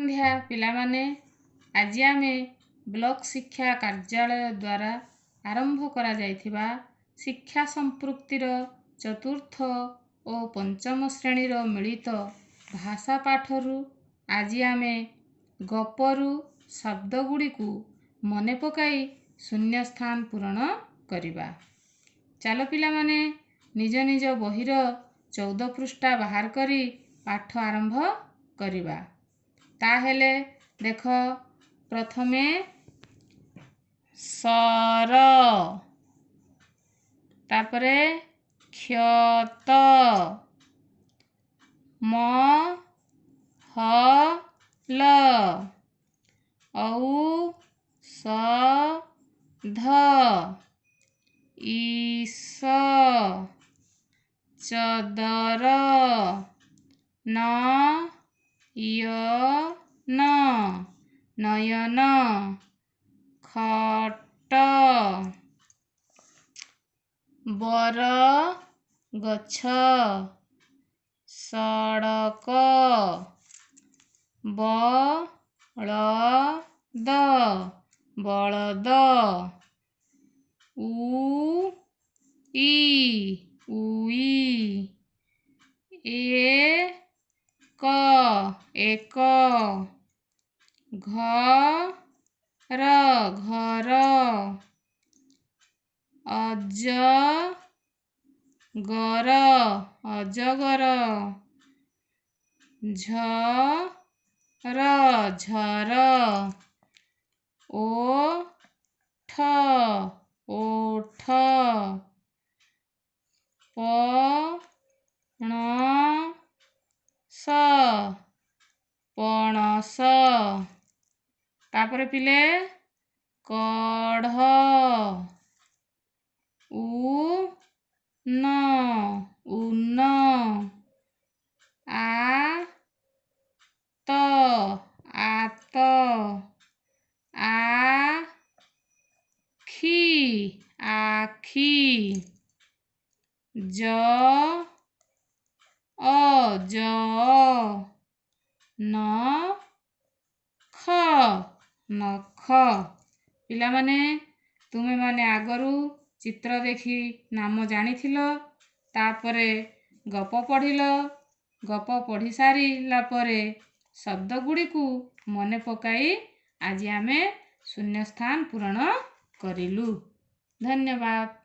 ସନ୍ଧ୍ୟା ପିଲାମାନେ। ଆଜି ଆମେ ବ୍ଲକ ଶିକ୍ଷା କାର୍ଯ୍ୟାଳୟ ଦ୍ୱାରା ଆରମ୍ଭ କରାଯାଇଥିବା ଶିକ୍ଷା ସମ୍ପୃକ୍ତିର ଚତୁର୍ଥ ଓ ପଞ୍ଚମ ଶ୍ରେଣୀର ମିଳିତ ଭାଷା ପାଠରୁ ଆଜି ଆମେ ଗପରୁ ଶବ୍ଦଗୁଡ଼ିକୁ ମନେ ପକାଇ ଶୂନ୍ୟସ୍ଥାନ ପୂରଣ କରିବା। ଚାଲ ପିଲାମାନେ ନିଜ ନିଜ ବହିର 14 ପୃଷ୍ଠା ବାହାର କରି ପାଠ ଆରମ୍ଭ କରିବା। ତାହେଲେ ଦେଖ, ପ୍ରଥମେ ସର, ତାପରେ କ୍ଷତ, ମହଲ, ଔଷଧ, ଇସ, ଚଦର, ନୟନ, ଖଟ, ବରଗଛ, ସଡ଼କ, ବଳଦ, ଉଇ, ଏକ, ଘର, ଅଜଗର, ଝର, ଓଠ, ପଣସ। ତାପରେ ପିଲେ କଢ଼, ଉନ, ଆତ, ଆଖି, ନଖ। ପିଲାମାନେ, ତୁମେମାନେ ଆଗରୁ ଚିତ୍ର ଦେଖି ନାମ ଜାଣିଥିଲ, ତାପରେ ଗପ ପଢ଼ିଲ। ଗପ ପଢ଼ି ସାରିଲା ପରେ ଶବ୍ଦଗୁଡ଼ିକୁ ମନେ ପକାଇ ଆଜି ଆମେ ଶୂନ୍ୟସ୍ଥାନ ପୂରଣ କରିଲୁ। ଧନ୍ୟବାଦ।